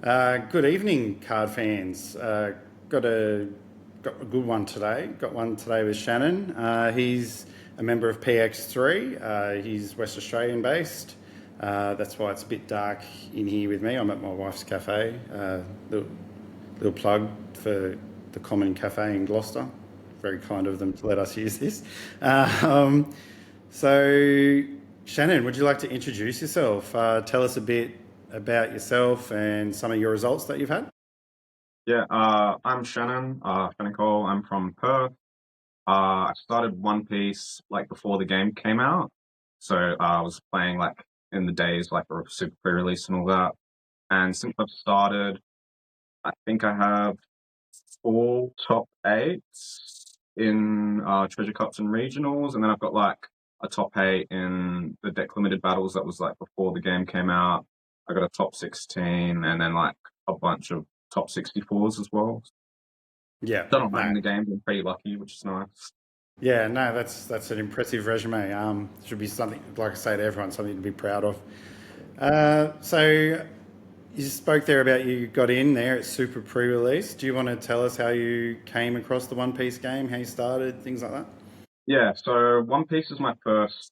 Good evening, card fans. Got a got a good one today. Got one today with Shannon. He's a member of PX3. He's West Australian based. That's why it's a bit dark in here with me. I'm at my wife's cafe. Little plug for the Common Cafe in Gloucester. Very kind of them to let us use this. Um, so, Shannon, would you like to introduce yourself? Tell us a bit about yourself and some of your results that you've had. I'm Shannon Cole. I'm from Perth. I started One Piece like before the game came out, so I was playing like in the days like the super pre-release and all that. And since I've started, I think I have four top eights in treasure cups and regionals, and then I've got like a top eight in the deck limited battles that was like before the game came out. I got a top 16, and then like a bunch of top 64s as well. Yeah, Done all right in no, the game. Been pretty lucky, which is nice. yeah, no, that's an impressive resume. Should be something, like I say to everyone, something to be proud of. So you spoke there about you got in there at super pre-release. Do you want to tell us how you came across the One Piece game, how you started, things like that? Yeah, so One Piece is my first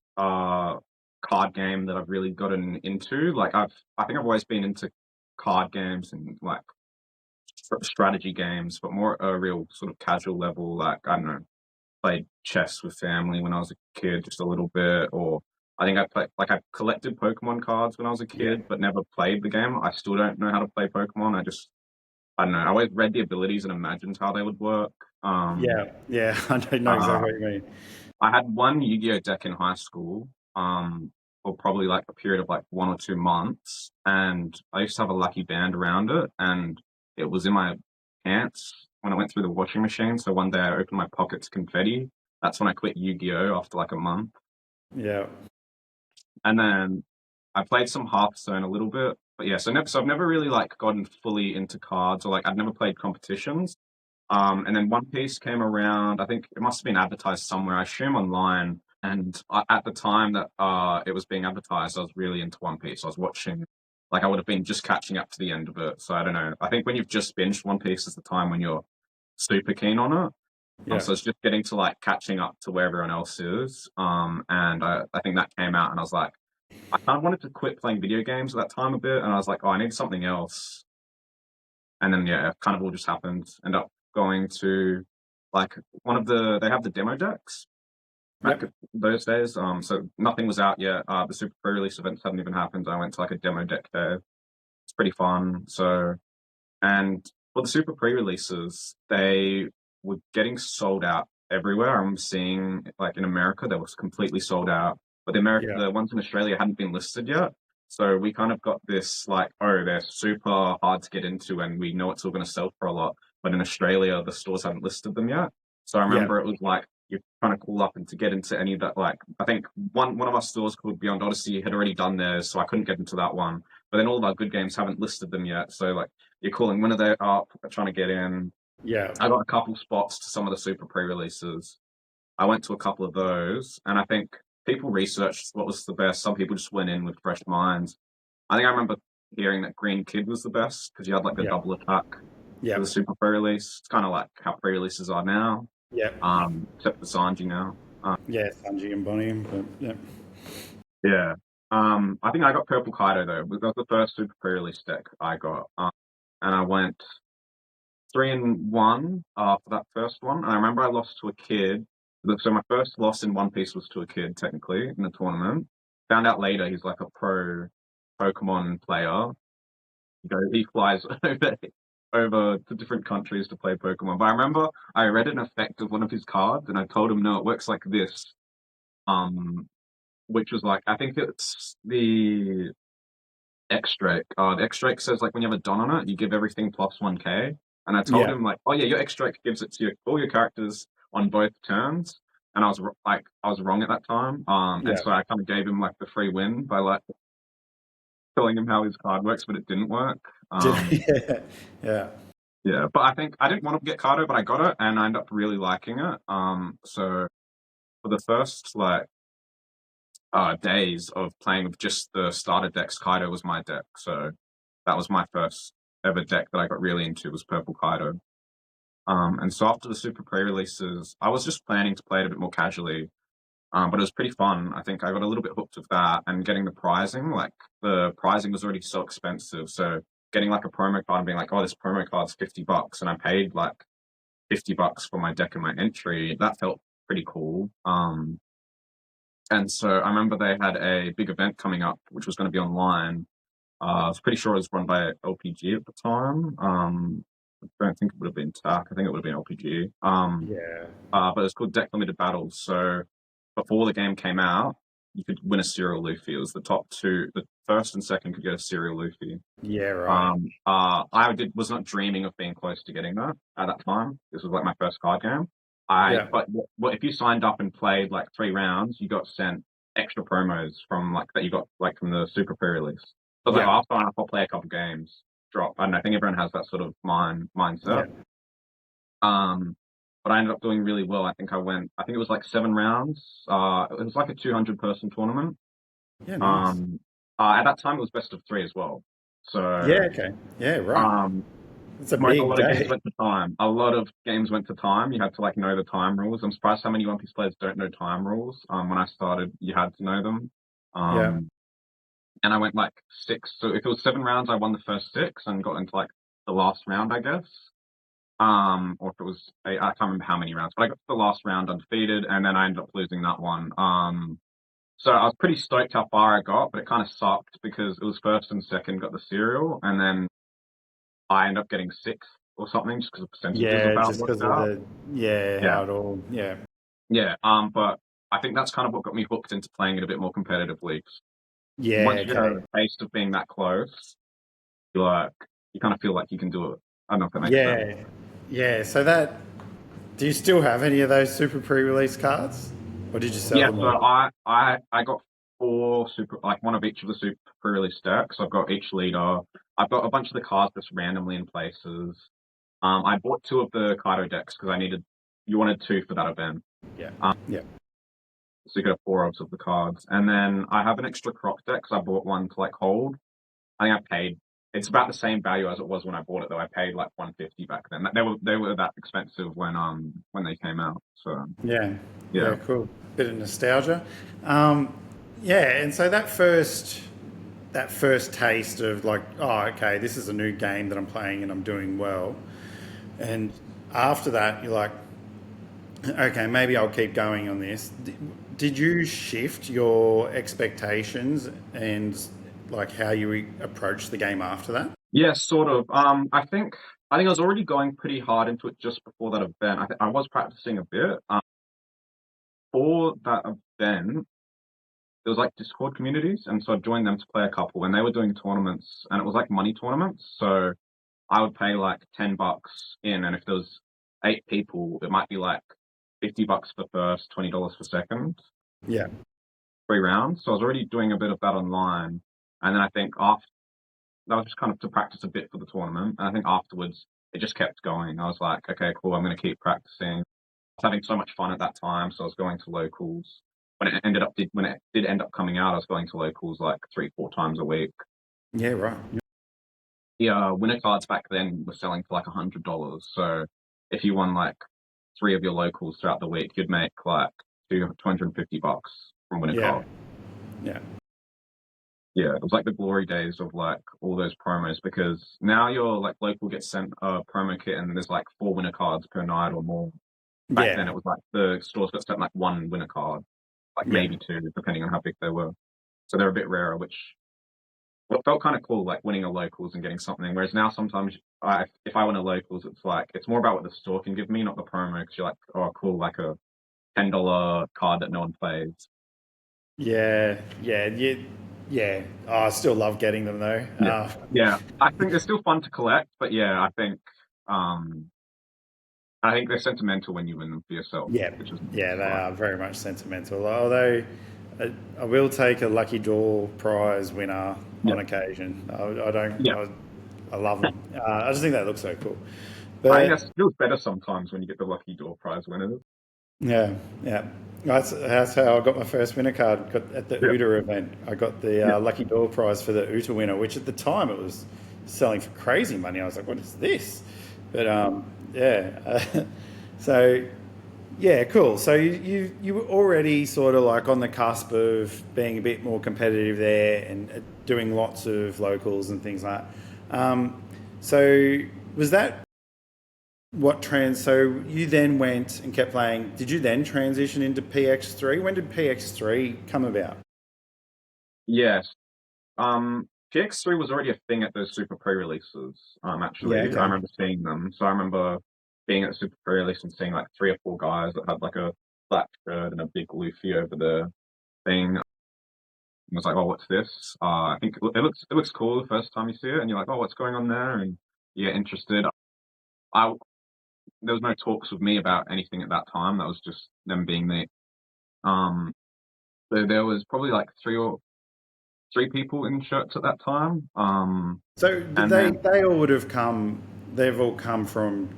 card game that I've really gotten into. I think I've always been into card games and like strategy games, but more at a real sort of casual level. Like I don't know, played chess with family when I was a kid, just a little bit, or I think I collected Pokemon cards when I was a Yeah, kid, but never played the game. I still don't know how to play Pokemon. I don't know. I always read the abilities and imagined how they would work. Um, yeah, yeah. I don't know uh, exactly what you mean. I had one Yu-Gi-Oh deck in high school, for probably like a period of like 1 or 2 months, and I used to have a lucky band around it, and it was in my pants when I went through the washing machine. So one day I opened my pockets confetti. That's when I quit Yu-Gi-Oh after like a month, Yeah, and then I played some Hearthstone a little bit. But yeah, so I've never really like gotten fully into cards, or like I've never played competitions. And then One Piece came around. I think it must have been advertised somewhere. I assume online. And at the time that it was being advertised, I was really into One Piece. I was watching, like I would have been just catching up to the end of it. So I don't know. I think when you've just binged One Piece is the time when you're super keen on it. yeah, So it's just getting to like catching up to where everyone else is. And I think that came out, and I was like, I kind of wanted to quit playing video games at that time a bit, and I was like, oh, I need something else. And then yeah, it kind of all just happened. End up going to like they have the demo decks back yep. at those days. So nothing was out yet. The super pre-release events hadn't even happened. I went to like a demo deck day. It's pretty fun. And for the super pre-releases, they were getting sold out everywhere. I'm seeing like in America, they was completely sold out, but Yeah, the ones in Australia hadn't been listed yet. So we kind of got this like, oh, they're super hard to get into, and we know it's all going to sell for a lot. But in Australia, the stores haven't listed them yet. So I yeah, remember it was like you're trying to call up and to get into any of that. Like I think one of our stores called Beyond Odyssey had already done theirs, so I couldn't get into that one. But then all of our good games haven't listed them yet. So like you're calling when are they up, trying to get in. yeah. I got a couple spots to some of the super pre-releases. I went to a couple of those, and I think people researched what was the best. Some people just went in with fresh minds. I think I remember hearing that Green Kid was the best because you had like the Yeah, double attack for yeah, the super pre-release. It's kind of like how pre-releases are now, yeah, except for Sanji now. yeah. Sanji and Bonnie, but yeah, Yeah. I think I got Purple Kaido though. That was the first super pre-release deck I got, and I went 3-1 for that first one. And I remember I lost to a kid. So my first loss in One Piece was to a kid, technically, in the tournament. Found out later he's like a pro Pokemon player. He flies over to different countries to play Pokemon. But I remember I read an effect of one of his cards, and I told him, no, it works like this. Um, which was like I think it's the X-Drake. The X-Drake says like when you have a Don on it, you give everything plus 1K. And I told yeah, him like, oh yeah, your X-Drake gives it to all your characters on both turns. And I was wrong at that time. And yeah, so I kind of gave him like the free win by like telling him how his card works, but it didn't work. Um, yeah, yeah, yeah, but I think I didn't want to get Cardo, but I got it, and I ended up really liking it. So for the first like days of playing with just the starter decks, Kaido was my deck. So that was my first ever deck that I got really into was Purple Kaido. And so after the Super pre-releases, I was just planning to play it a bit more casually. But it was pretty fun. I think I got a little bit hooked with that and getting the pricing. Like the pricing was already so expensive. So getting like a promo card and being like, oh, this promo card's $50 and I paid like $50 for my deck and my entry, that felt pretty cool. And so I remember they had a big event coming up, which was going to be online. I was pretty sure it was run by LPG at the time. I don't think it would have been TAC. I think it would have been LPG. Yeah. But it's called Deck Limited Battles. So before the game came out, you could win a serial Luffy. It was the top two, the first and second could get a serial Luffy. Yeah, right. Was not dreaming of being close to getting that at that time. This was like my first card game. Yeah. But what if you signed up and played like 3 rounds, you got sent extra promos from like that you got like from the Super pre-release. So like, Yeah. I'll sign up, I'll play a couple games, drop. I don't know. I think everyone has that sort of mindset. Yeah. But I ended up doing really well. I think it was like 7 rounds. It was like a 200-person tournament. Yeah, nice. Um, at that time, it was best of 3 as well. Yeah, So, okay. Yeah, right. um, It's a a big lot of games day. went to time. A lot of games went to time. You had to like know the time rules. I'm surprised how many One Piece players don't know time rules. When I started, you had to know them. Yeah. Um, and I went like 6. So if it was 7 rounds, I won the first 6 and got into like the last round, I guess. Or if it was, I can't remember how many rounds, but I got to the last round undefeated, and then I ended up losing that one. So I was pretty stoked how far I got, but it kind of sucked because it was first and second got the serial, and then I ended up getting 6th or something just because the percentages Yeah, about just worked because of out. the, yeah, Yeah, how it all, yeah. yeah. But I think that's kind of what got me hooked into playing it a bit more competitively. Yeah, Once you get okay. a taste of being that close, you like you kind of feel like you can do it. I don't know if that makes sense. Yeah. Yeah. So do you still have any of those super pre-release cards? Or did you sell Yeah, them so all? I got 4 super, like one of each of the super pre-release decks. I've got each leader. I've got a bunch of the cards just randomly in places. I bought 2 of the Kaido decks because you wanted 2 for that event. Yeah. Um, Yeah. so you got 4 of the cards, and then I have an extra Croc deck because I bought one to like hold. I think I paid. It's about the same value as it was when I bought it, though. I paid like 150 back then. They were that expensive when they came out. So Yeah. yeah. Yeah, cool. Bit of nostalgia. Um, yeah, and so that first taste of like, oh, okay, this is a new game that I'm playing and I'm doing well. And after that, you're like, okay, maybe I'll keep going on this. Did you shift your expectations and like how you approach the game after that? Yeah, sort of. I think I was already going pretty hard into it just before that event. I was practicing a bit. For that event, there was like Discord communities, and so I joined them to play a couple, and they were doing tournaments, and it was like money tournaments. So I would pay like $10 in, and if there was 8 people, it might be like $50 for first, $20 for second, Yeah. 3 rounds. So I was already doing a bit of that online, and then I think after that was just kind of to practice a bit for the tournament. And I think afterwards it just kept going. I was like, okay, cool, I'm going to keep practicing. I was having so much fun at that time, so I was going to locals. When it did end up coming out, I was going to locals like 3, 4 times a week. Yeah, right. The winner cards back then were selling for like $100. So if you won like 3 of your locals throughout the week, you'd make like $250 from winner Yeah. cards. Yeah. Yeah, it was like the glory days of like all those promos because now your like local gets sent a promo kit and there's like 4 winner cards per night or more. Back then Yeah. it was like the stores got sent like 1 winner card, like Yeah. maybe 2, depending on how big they were. So they're a bit rarer, which well, felt kind of cool, like winning a locals and getting something. Whereas now sometimes if I win a locals, it's like it's more about what the store can give me, not the promo. Because you're like, oh, cool, like a $10 card that no one plays. Yeah. Yeah. Yeah. Yeah. Oh, I still love getting them though. Yeah, yeah. I think they're still fun to collect, but yeah, um I think they're sentimental when you win them for yourself, Yeah, which is yeah, they fine. are very much sentimental. Although I will take a lucky draw prize winner Yeah, on occasion. I don't. yeah. I love them. I just think they look so cool. I think But that feels better sometimes when you get the lucky door prize winners. yeah, yeah. That's how I got my first winner card. Got at the Yeah, UTA event. I got the yeah, lucky door prize for the UTA winner, which at the time it was selling for crazy money. I was like, what is this? But yeah, so yeah, cool. So you were already sort of like on the cusp of being a bit more competitive there and doing lots of locals and things like that. So was that what trans? So you then went and kept playing. Did you then transition into PX3? When did PX3 come about? Yes. PX3 was already a thing at those Super pre-releases. Yeah. Actually, I Okay. remember seeing them. So I remember being at the Super pre-release and seeing like three or four guys that had like a black shirt and a big Luffy over the thing. I was like, oh, what's this? I think it looks cool the first time you see it, and you're like, oh, what's going on there? And you get interested. I There was no talks with me about anything at that time. That was just them being there. Um, so there was probably like three people in shirts at that time. So did And then they all would have come? They've all come from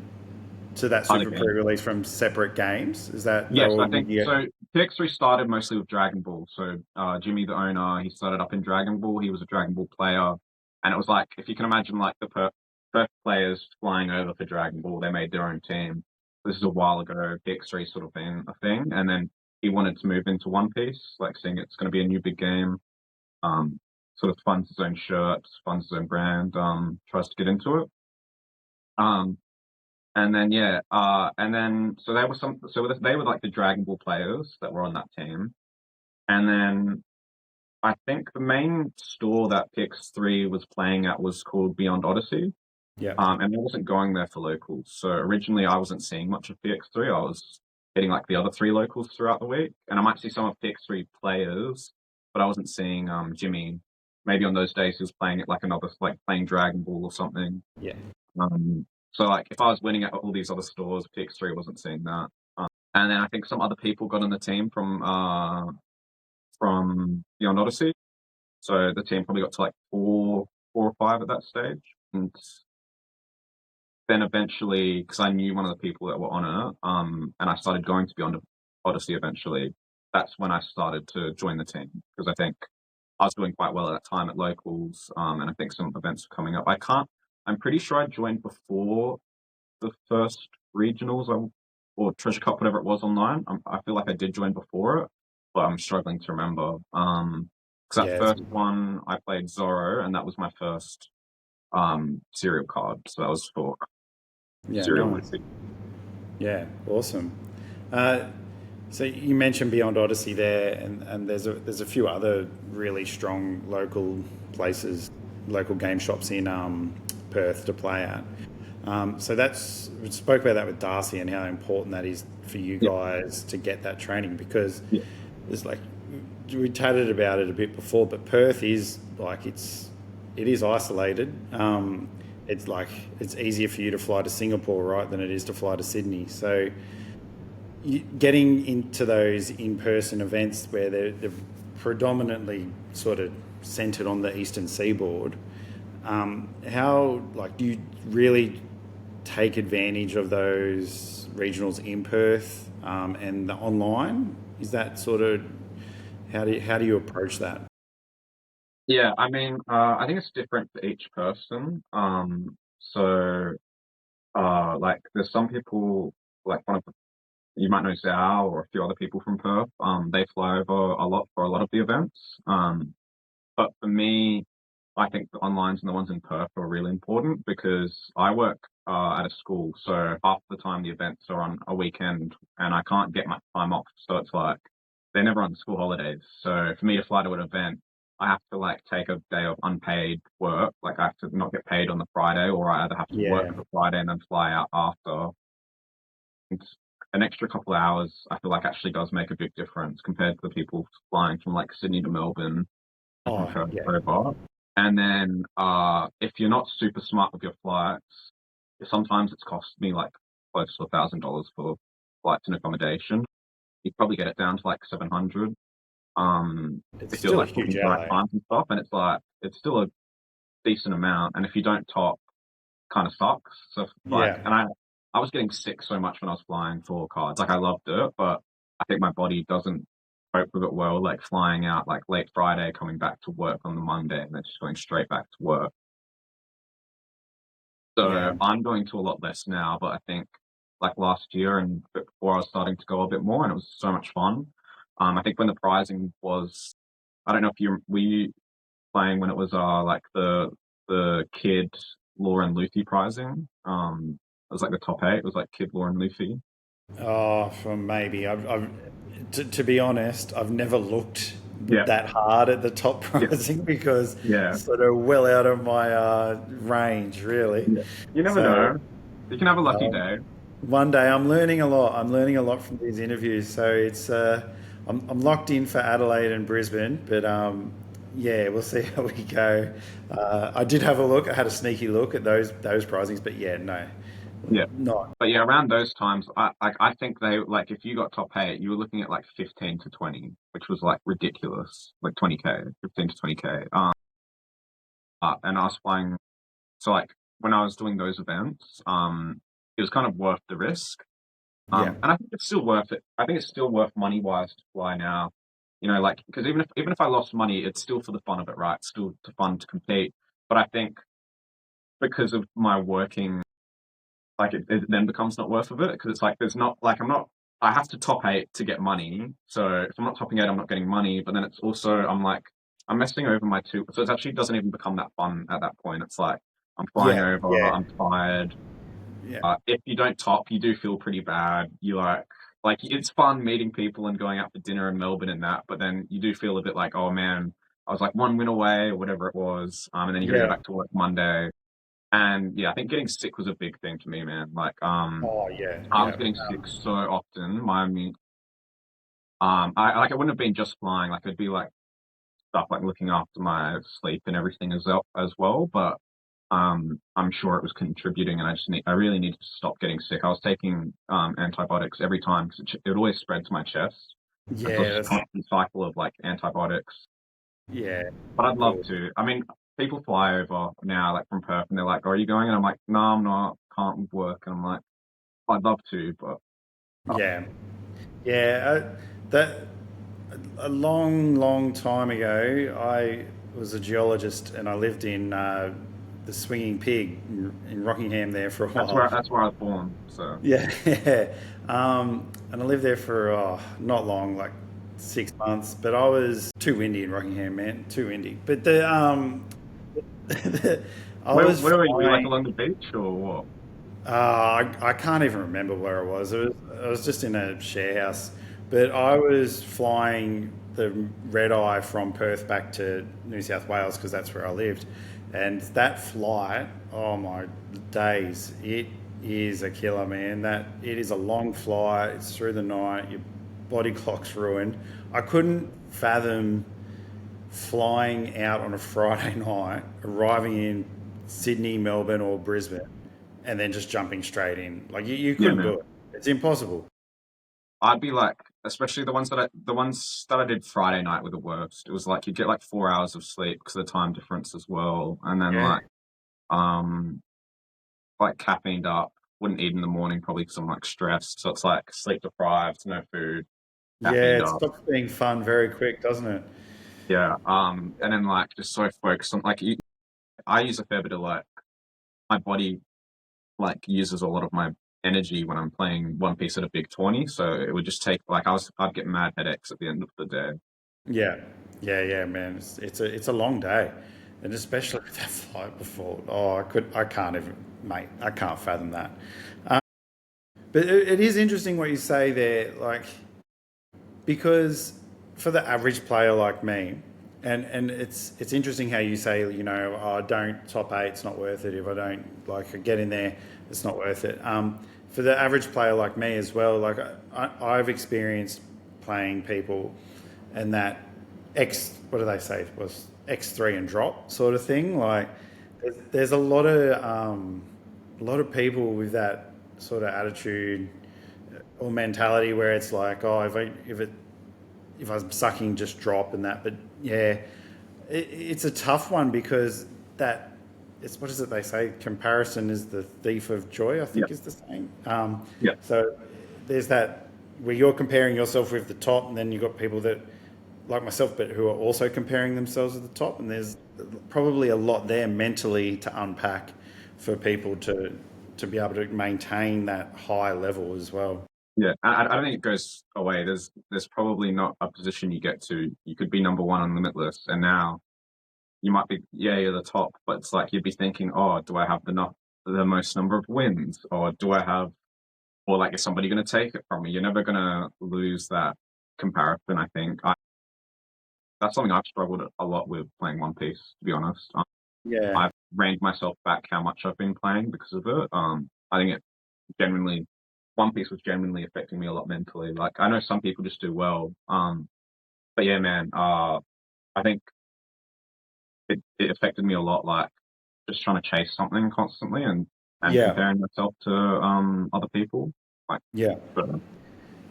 to that other Super games. Pre-release from separate games. Is that they Yes, all I with think you? so. PX3 started mostly with Dragon Ball. So Jimmy, the owner, he started up in Dragon Ball. He was a Dragon Ball player, and it was like if you can imagine like the Perth players flying over for Dragon Ball, they made their own team. This is a while ago. PX3 sort of thing, a thing, and then he wanted to move into One Piece, like saying it's going to be a new big game. Um, Sort of funds his own shirts, funds his own brand. Tries to get into it. Um, And then yeah, and then so they were like the Dragon Ball players that were on that team. And then I think the main store that PX3 was playing at was called Beyond Odyssey. Yeah. And I wasn't going there for locals. So originally I wasn't seeing much of PX3. I was hitting like the other three locals throughout the week. And I might see some of PX3 players, but I wasn't seeing Jimmy. Maybe on those days he was playing it like another like playing Dragon Ball or something. Yeah. So like if I was winning at all these other stores, PX3 wasn't seeing that. And then I think some other people got on the team from Beyond Odyssey. So the team probably got to like four or five at that stage. And then eventually, because I knew one of the people that were on it, and I started going to Beyond Odyssey eventually, that's when I started to join the team. Because I think I was doing quite well at that time at locals, and I think some events were coming up. I'm pretty sure I joined before the first regionals or Treasure Cup, whatever it was online. I feel like I did join before it, but I'm struggling to remember. Because that Yeah. first one I played Zorro, and that was my first serial card. So that was for Yeah. serial Nice. Lucy. Yeah. Awesome. Uh, so you mentioned Beyond Odyssey there, and there's a few other really strong local places, local game shops in Perth to play at. So we spoke about that with Darcy and how important that is for you Yeah, guys to get that training because yeah, there's like we chatted about it a bit before, but Perth is like it is isolated. It's like it's easier for you to fly to Singapore, right, than it is to fly to Sydney. So getting into those in-person events where they're predominantly sort of centered on the eastern seaboard, how like do you really take advantage of those regionals in Perth and the online? Is that sort of how do you approach that? yeah. I mean, I think it's different for each person. Like, there's some people like one of you might know Zhao or a few other people from Perth. They fly over a lot for a lot of the events. But for me, I think the onlines and the ones in Perth are really important because I work at a school, so half the time the events are on a weekend and I can't get much time off. So it's like they're never on school holidays. So for me to fly to an event, I have to like take a day of unpaid work. Like I have to not get paid on the Friday, or I either have to work Yeah. the Friday and then fly out after. It's an extra couple of hours, I feel like actually does make a big difference compared to the people flying from like Sydney to Melbourne and from Oh, Perth yeah. to Hobart. And then if you're not super smart with your flights, sometimes it's cost me like close to $1,000 for flights and accommodation. You probably get it down to like 700. It's If you're still a like huge booking the right outlay. times and stuff, and it's still a decent amount. And if you don't top, kind of sucks. So like, Yeah. and I was getting sick so much when I was flying for cards. Like I loved it, but I think my body doesn't cope with it well. Like flying out like late Friday, coming back to work on the Monday, and then just going straight back to work. So Yeah. I'm going to a lot less now, but I think like last year and before I was starting to go a bit more, and it was so much fun. I think when the pricing was, I don't know if you were you playing when it was like the kid Law and Luffy pricing. It was like the top eight. It was like Kid Law and Luffy. Oh, for maybe. To be honest, I've never looked Yeah, that hard at the top yeah, pricing because yeah, it's sort of well out of my range, really. yeah. You never So know. You can have a lucky uh, day. one day I'm learning a lot. I'm learning a lot from these interviews. So I'm locked in for Adelaide and Brisbane, but yeah, we'll see how we go. I did have a look. I had a sneaky look at those pricings, but yeah, no, Yeah. not. But yeah, around those times, I think they like if you got top eight, you were looking at like 15 to 20, which was like ridiculous, like 20K, 15 to 20K. And I was flying, so like when I was doing those events, it was kind of worth the risk. Yeah, And I think it's still worth it. I think it's still worth money wise to fly now. You know, like because even if I lost money, it's still for the fun of it, right? It's still fun to compete. But I think because of my working like it then becomes not worth of it because it's like there's not like I'm not I have to top eight to get money. So if I'm not topping eight, I'm not getting money. But then it's also I'm like I'm messing over my two. So it actually doesn't even become that fun at that point. It's like I'm flying yeah, over, yeah, I'm tired. yeah, If you don't top, you do feel pretty bad. You like it's fun meeting people and going out for dinner in Melbourne and that, but then you do feel a bit like, oh man, I was like one win away or whatever it was. And then you got to go yeah. back to work Monday. And yeah, I think getting sick was a big thing for me, man. Like, Oh, yeah, I was yeah. getting sick so often. I like it wouldn't have been just flying. Like, it'd be like stuff like looking after my sleep and everything as well. But I'm sure it was contributing, and I really needed to stop getting sick. I was taking antibiotics every time because it always spread to my chest. And so it's Yeah, just a constant cycle of like antibiotics. yeah, But I'd love cool. to. I mean, people fly over now, like from Perth, and they're like, "Oh, are you going?" And I'm like, "No, I'm not. Can't work." And I'm like, "I'd love to, but oh, Yeah, yeah. That a long, long time ago, I was a geologist and I lived in the Swinging Pig in Rockingham there for a while. that's where I was born." So Yeah, yeah. And I lived there for not long, like 6 months. But I was too windy in Rockingham, man, too windy. But I was where were you? Like flying. along the beach or what? I can't even remember where I was. I was just in a share house, but I was flying the red eye from Perth back to New South Wales because that's where I lived. And that flight, oh my days, it is a killer, man. That it is a long flight. It's through the night. Your body clock's ruined. I couldn't fathom flying out on a Friday night, arriving in Sydney, Melbourne, or Brisbane, and then just jumping straight in. Like you Yeah, couldn't do man. it. It's impossible. I'd be like, especially the ones that I did Friday night were the worst. It was like you get like 4 hours of sleep because of the time difference as well, and then Yeah. um like caffeined up. Wouldn't eat in the morning probably because I'm like stressed. So it's like sleep deprived, no food, Yeah, caffeined it up. stops being fun very quick, doesn't it? Yeah. And then like just so focused on like I use a fair bit of like my body like uses a lot of my energy when I'm playing one piece at a big tourney. So it would just take like I'd get mad headaches at the end of the day. Yeah, yeah, yeah, man. It's a long day, and especially with that flight before. Oh, I can't even, mate. I can't fathom that. But it is interesting what you say there, like because for the average player like me, and it's interesting how you say, oh, don't top eight, it's not worth it. If I don't like get in there, it's not worth it. For the average player like me as well, like I've experienced playing people, and that what do they say was X3 and drop sort of thing. Like there's a lot of people with that sort of attitude or mentality where it's like, oh, if I'm sucking, just drop and that. But yeah, it's a tough one because that it's what is it they say? Comparison is the thief of joy. I Yeah. think is the saying. Yeah. So there's that where you're comparing yourself with the top, and then you've got people that like myself, but who are also comparing themselves with the top, and there's probably a lot there mentally to unpack for people to be able to maintain that high level as well. Yeah, I don't think it goes away. There's probably not a position you get to. You could be number one on Limitless, and now you might be, yeah, you're the top, but it's like you'd be thinking, oh, do I have the most number of wins, or do I have, or like, is somebody going to take it from me? You're never going to lose that comparison. I think that's something I've struggled a lot with playing One Piece, to be honest. Yeah, I've reined myself back how much I've been playing because of it. I think it genuinely, One Piece was genuinely affecting me a lot mentally. Like, I know some people just do well. But yeah, man, I think it affected me a lot, like just trying to chase something constantly and yeah, comparing myself to other people. Like, yeah. but,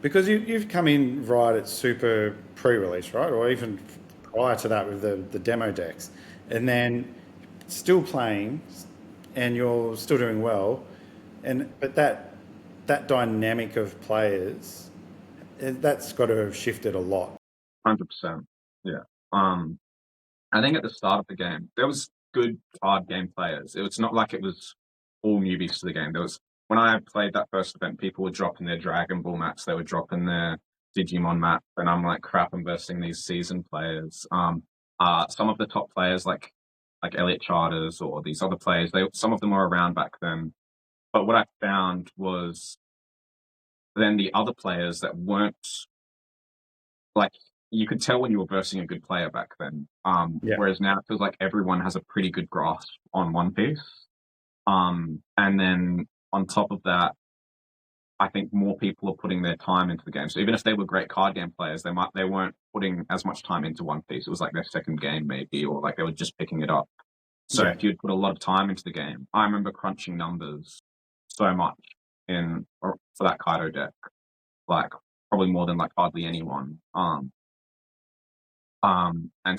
Because you've come in right at super pre-release, right, or even prior to that with the demo decks, and then still playing, and you're still doing well, and but that dynamic of players, that's got to have shifted a lot. 100%. Yeah. Um, I think at the start of the game, there was good card game players. It was not like it was all newbies to the game. There was when I played that first event, people were dropping their Dragon Ball maps, they were dropping their Digimon map, and I'm like, crap, I'm versing these seasoned players. Some of the top players like Elliot Charters or these other players, some of them were around back then. But what I found was then the other players that weren't like you could tell when you were versing a good player back then. Yeah, Whereas now it feels like everyone has a pretty good grasp on One Piece. And then on top of that, I think more people are putting their time into the game. So even if they were great card game players, they weren't putting as much time into One Piece. It was like their second game maybe, or like they were just picking it up. So yeah, if you'd put a lot of time into the game, I remember crunching numbers so much for that Kaido deck, like probably more than like hardly anyone. And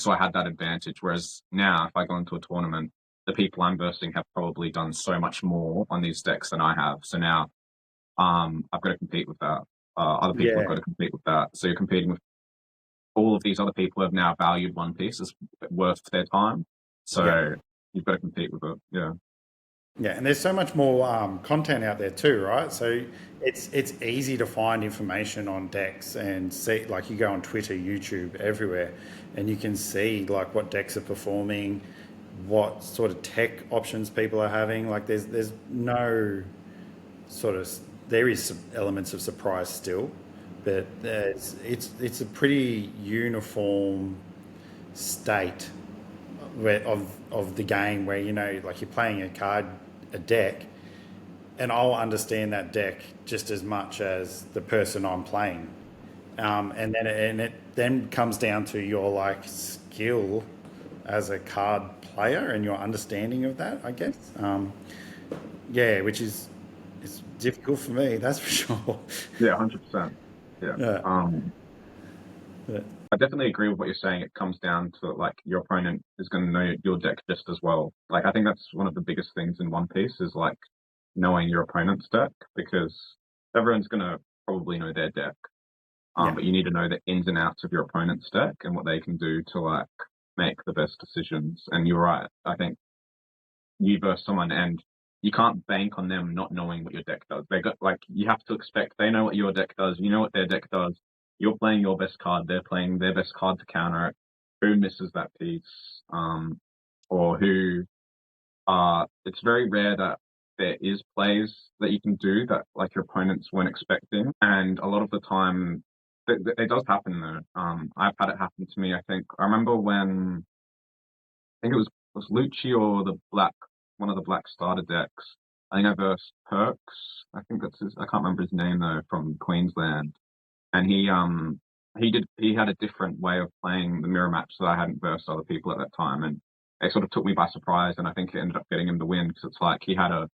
so I had that advantage. Whereas now, if I go into a tournament, the people I'm versing have probably done so much more on these decks than I have. So now, I've got to compete with that. Other people have got yeah, to compete with that. So you're competing with all of these other people who have now valued One Piece as worth their time. yeah. So you've got to compete with it. Yeah. Yeah, and there's so much more content out there too, right? So it's easy to find information on decks and see, like you go on Twitter, YouTube, everywhere, and you can see like what decks are performing, what sort of tech options people are having. Like there's no sort of there is some elements of surprise still, but it's a pretty uniform state of the game where like you're playing a deck, and I'll understand that deck just as much as the person I'm playing, and it then comes down to your like skill as a card player and your understanding of that, I guess. Yeah, which is it's difficult for me, that's for sure. Yeah, 100%. Yeah. Yeah, but, I definitely agree with what you're saying. It comes down to like your opponent is going to know your deck just as well. Like I think that's one of the biggest things in One Piece is like knowing your opponent's deck because everyone's going to probably know their deck. yeah, But you need to know the ins and outs of your opponent's deck and what they can do to like make the best decisions. And you're right. I think you versus someone and you can't bank on them not knowing what your deck does. They got like you have to expect they know what your deck does, you know what their deck does. You're playing your best card, they're playing their best card to counter it. Who misses that piece? Or who it's very rare that there is plays that you can do that like your opponents weren't expecting. And a lot of the time it does happen though. I've had it happen to me, I think. I remember when I think it was Lucci or the black one of the black starter decks. I think I versed Perks. I think that's his. I can't remember his name though from Queensland. And he had a different way of playing the mirror match that I hadn't versed other people at that time, and it sort of took me by surprise. And I think it ended up getting him the win because it's like he had a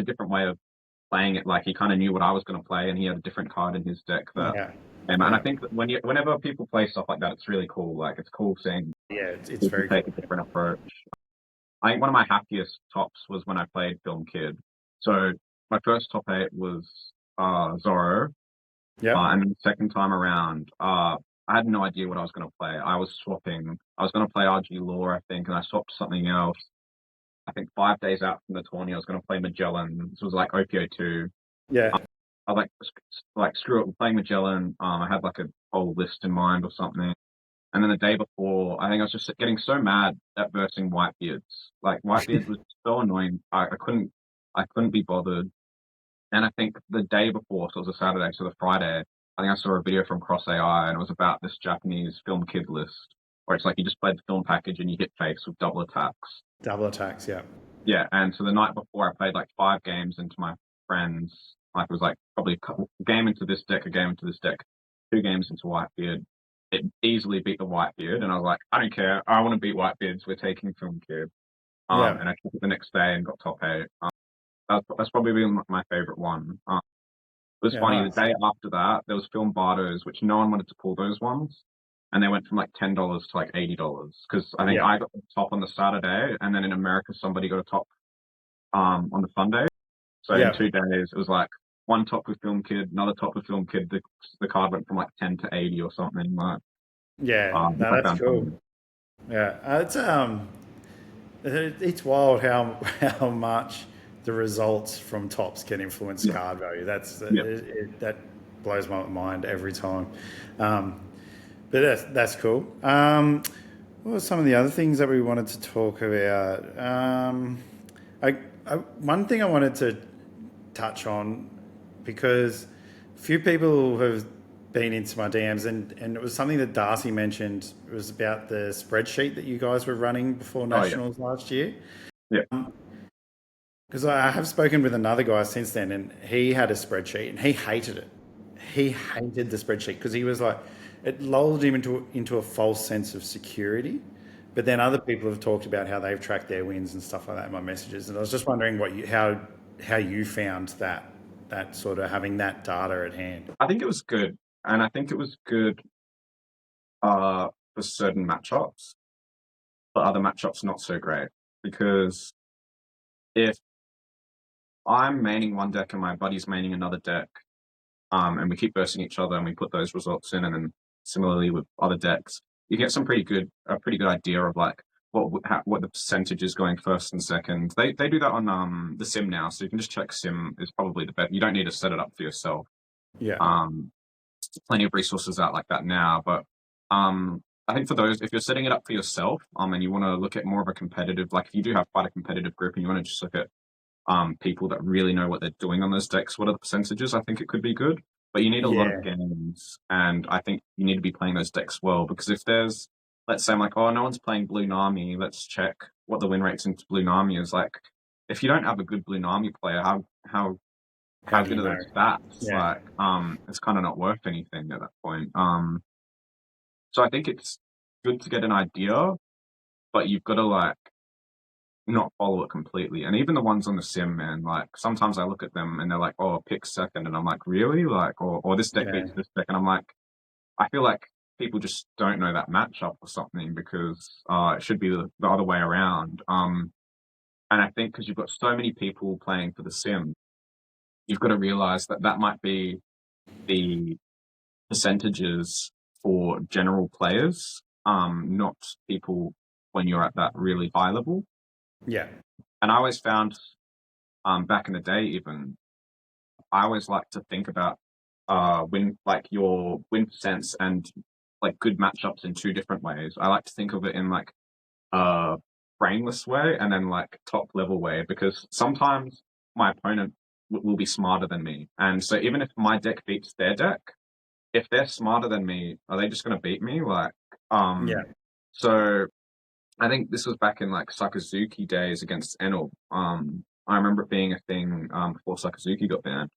different way of playing it. Like he kind of knew what I was going to play, and he had a different card in his deck that. yeah, And I yeah, think that whenever people play stuff like that, it's really cool. Like it's cool seeing yeah. It's people very take cool. a different approach. I think one of my happiest tops was when I played Film Kid. So my first top eight was Zorro, Yep. and then the second time around, I had no idea what I was going to play. I was swapping. I was going to play RG Law, I think, and I swapped something else. I think 5 days out from the tourney, I was going to play Magellan. This was like OPO2. Yeah. I was like screw it, we're playing Magellan. I had like a whole list in mind or something. And then the day before, I think I was just getting so mad at versing Whitebeards. Like Whitebeards was so annoying. I couldn't be bothered. And I think the day before, so it was a Saturday, so the Friday, I think I saw a video from Cross AI, and it was about this Japanese film kid list, where it's like you just play the film package and you hit face with double attacks. Double attacks. Yeah. Yeah, and so the night before, I played like 5 games into my friends. Like it was like probably a game into this deck, a game into this deck, 2 games into Whitebeard. It easily beat the Whitebeard, and I was like, I don't care. I want to beat Whitebeards. We're taking Film Kid. Yeah. And I took it the next day and got top 8. That's probably been my favorite one. It was Yeah. funny. Nice. The day after that, there was Film Bardos, which no one wanted to pull those ones, and they went from like $10 to like $80 because I think Yeah. I got the top on the Saturday, and then in America somebody got a top on the Sunday. So in Yeah. 2 days, it was like one top with Film Kid, another top with Film Kid. The card went from like 10 to 80 or something. Like, Yeah. which No, I that's found cool. funny. Yeah. It's wild how much the results from tops can influence Yeah, card value. yeah. That blows my mind every time. But that's cool. What were some of the other things that we wanted to talk about? One thing I wanted to touch on, because a few people have been into my DMs, and it was something that Darcy mentioned. It was about the spreadsheet that you guys were running before Oh yeah, nationals last year. yeah, Because I have spoken with another guy since then, and he had a spreadsheet, and he hated it. He hated the spreadsheet because he was like, it lulled him into a false sense of security. But then other people have talked about how they've tracked their wins and stuff like that in my messages, and I was just wondering how you found that sort of having that data at hand. I think it was good, and I think it was good for certain matchups, but other matchups not so great because if I'm maining one deck and my buddy's maining another deck, and we keep versing each other and we put those results in, and then similarly with other decks, you get a pretty good idea of like what the percentage is going first and second. They do that on the sim now, so you can just check sim is probably the best. You don't need to set it up for yourself. Yeah, Plenty of resources out like that now, but I think for those, if you're setting it up for yourself, and you want to look at more of a competitive, like if you do have quite a competitive group and you want to just look at people that really know what they're doing on those decks, what are the percentages? I think it could be good, but you need a lot of yeah, games, and I think you need to be playing those decks well, because if there's, let's say I'm like, oh, no one's playing Blue Nami, let's check what the win rates into Blue Nami is. Like, if you don't have a good Blue Nami player, how how do good you are know? those stats? Yeah, Like, it's kind of not worth anything at that point. So I think it's good to get an idea, but you've got to like not follow it completely. And even the ones on the sim, man, like sometimes I look at them and they're like, oh, pick second. And I'm like, really? Like, or this deck yeah, beats this deck. And I'm like, I feel like people just don't know that matchup or something, because it should be the other way around. And I think because you've got so many people playing for the sim, you've got to realize that that might be the percentages for general players, not people when you're at that really high level. yeah, And I always found, back in the day, even I always like to think about your win percents and like good matchups in 2 different ways. I like to think of it in like a brainless way and then like top level way, because sometimes my opponent will be smarter than me, and so even if my deck beats their deck, if they're smarter than me, are they just going to beat me? Like, yeah, so I think this was back in like Sakazuki days against Enel. I remember it being a thing before Sakazuki got banned.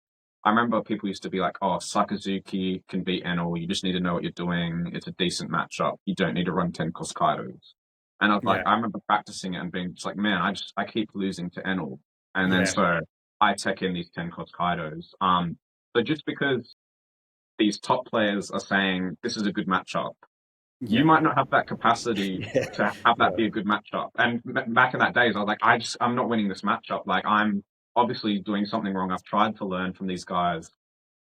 I remember people used to be like, "Oh, Sakazuki can beat Enel. You just need to know what you're doing. It's a decent matchup. You don't need to run 10 cost Kaidos." And I was like, yeah, I remember practicing it and being just like, "Man, I keep losing to Enel." And then yeah, so I tech in these 10 cost Kaidos. So just because these top players are saying this is a good matchup, you yeah, might not have that capacity yeah, to have that yeah, be a good matchup. And back in that days, I was like, I'm not winning this matchup. Like, I'm obviously doing something wrong. I've tried to learn from these guys,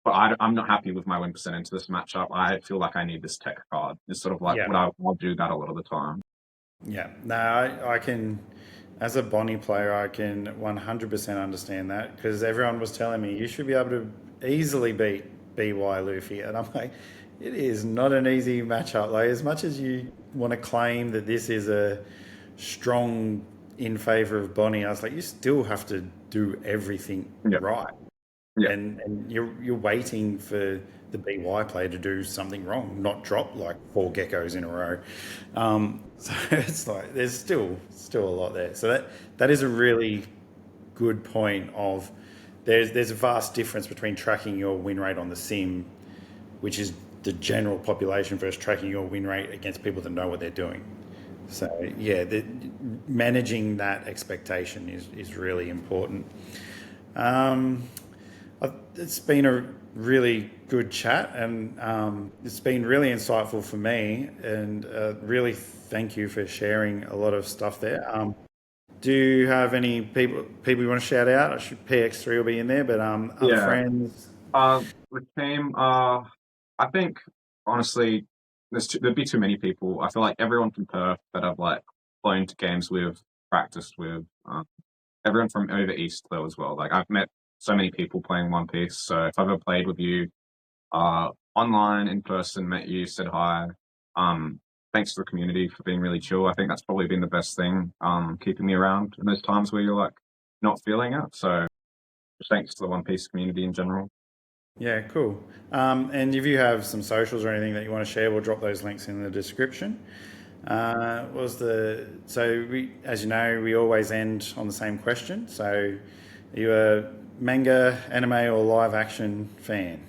but I'm not happy with my win percent into this matchup. I feel like I need this tech card. It's sort of like yeah. what I'll do that a lot of the time. Yeah, no, I can As a Bonnie player, I can 100% understand that because everyone was telling me you should be able to easily beat BY Luffy, and I'm like, it is not an easy matchup. Like as much as you want to claim that this is a strong in favor of Bonnie, I was like, you still have to do everything Yeah, right, yeah, and you're waiting for the BY player to do something wrong, not drop like four geckos in a row. So it's like there's still a lot there. So that is a really good point of there's a vast difference between tracking your win rate on the sim, which is the general population, versus tracking your win rate against people that know what they're doing. So yeah, managing that expectation is really important. Um, it's been a really good chat, and it's been really insightful for me. And really, thank you for sharing a lot of stuff there. Do you have any people you want to shout out? PX3 will be in there, but other yeah. friends. The team, I think honestly, there'd be too many people. I feel like everyone from Perth that I've like flown to games with, practiced with, everyone from over east though as well. Like I've met so many people playing One Piece. So if I've ever played with you, online, in person, met you, said hi. Um, Thanks to the community for being really chill. I think that's probably been the best thing, keeping me around in those times where you're like not feeling it. So thanks to the One Piece community in general. Yeah, cool. And if you have some socials or anything that you want to share, we'll drop those links in the description. As you know, we always end on the same question. So, are you a manga, anime, or live action fan?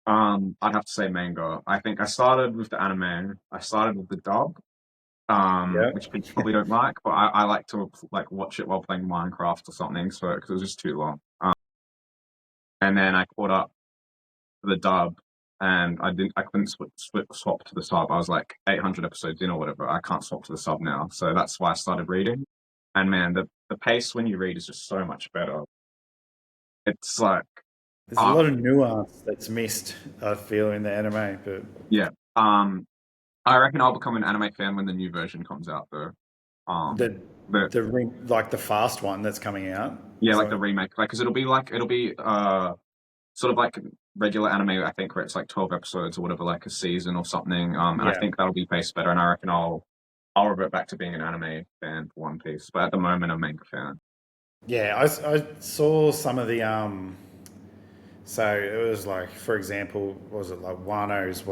I'd have to say manga. I think I started with the anime. I started with the dub, Yeah. which people probably don't like, but I like to like watch it while playing Minecraft or something. So because it was just too long. And then I caught up to the dub, and I couldn't swap to the sub. I was like 800 episodes in or whatever. I can't swap to the sub now, so that's why I started reading. And man, the pace when you read is just so much better. It's like, There's a uh, lot of nuance that's missed, I feel, in the anime, but yeah. I reckon I'll become an anime fan when the new version comes out, though. Um, the but like the fast one that's coming out. yeah, like the So remake, like because it'll be sort of like regular anime. I think where it's like 12 episodes or whatever, like a season or something. And I yeah, think that'll be paced better. And I reckon I'll revert back to being an anime fan for One Piece. But at the moment, I'm a manga fan. yeah. I saw some of the So it was like, for example, was it like Wano's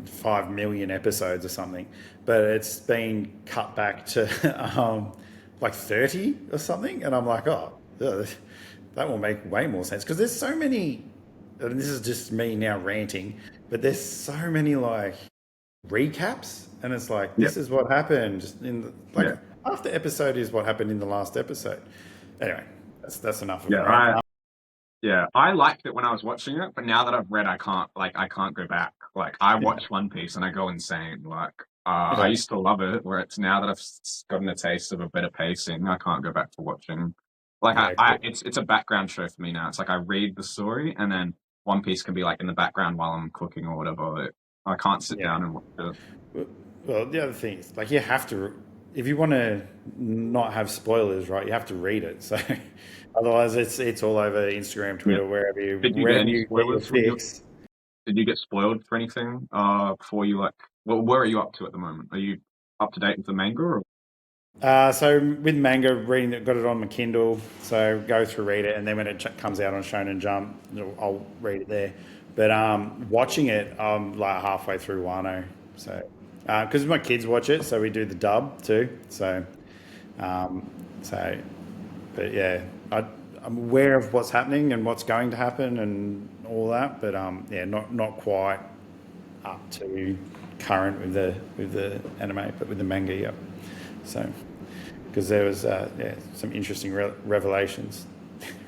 5 million episodes or something, but it's been cut back to like 30 or something, and I'm like, oh, ugh, that will make way more sense because there's so many. And this is just me now ranting, but there's so many like recaps, and it's like Yeah, this is what happened in like yeah, half the episode is what happened in the last episode. Anyway, that's enough of a yeah. rant. Yeah, I liked it when I was watching it, but now that I've read, I can't go back. Like I Yeah, watch One Piece and I go insane. Like I yeah, used to love it, where it's now that I've gotten a taste of a better pacing, I can't go back to watching. Like yeah, I cool. it's a background show for me now. It's like I read the story and then One Piece can be like in the background while I'm cooking or whatever. I can't sit Yeah. down and watch it. Well, the other thing is, like, you have to, if you want to not have spoilers, right, you have to read it. So otherwise, it's all over Instagram, Yeah. Twitter, Did you get wherever any you get your spoilers when you fix. did you get spoiled for anything before you like well where are you up to at the moment? Are you up to date with the manga or So with manga, reading it, got it on my Kindle. So go through, read it, and then when it comes out on Shonen Jump, I'll read it there. But watching it, I'm like halfway through Wano. So because my kids watch it, so we do the dub too. Um, so but yeah, I'm aware of what's happening and what's going to happen and all that. But yeah, not quite up to current with the anime, but with the manga, yep. So because there was yeah, some interesting revelations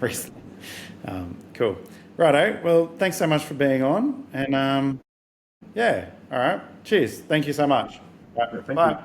recently. Cool. Righto. Well, thanks so much for being on, and yeah, all right. Cheers. Thank you so much. yeah, thank you. Bye.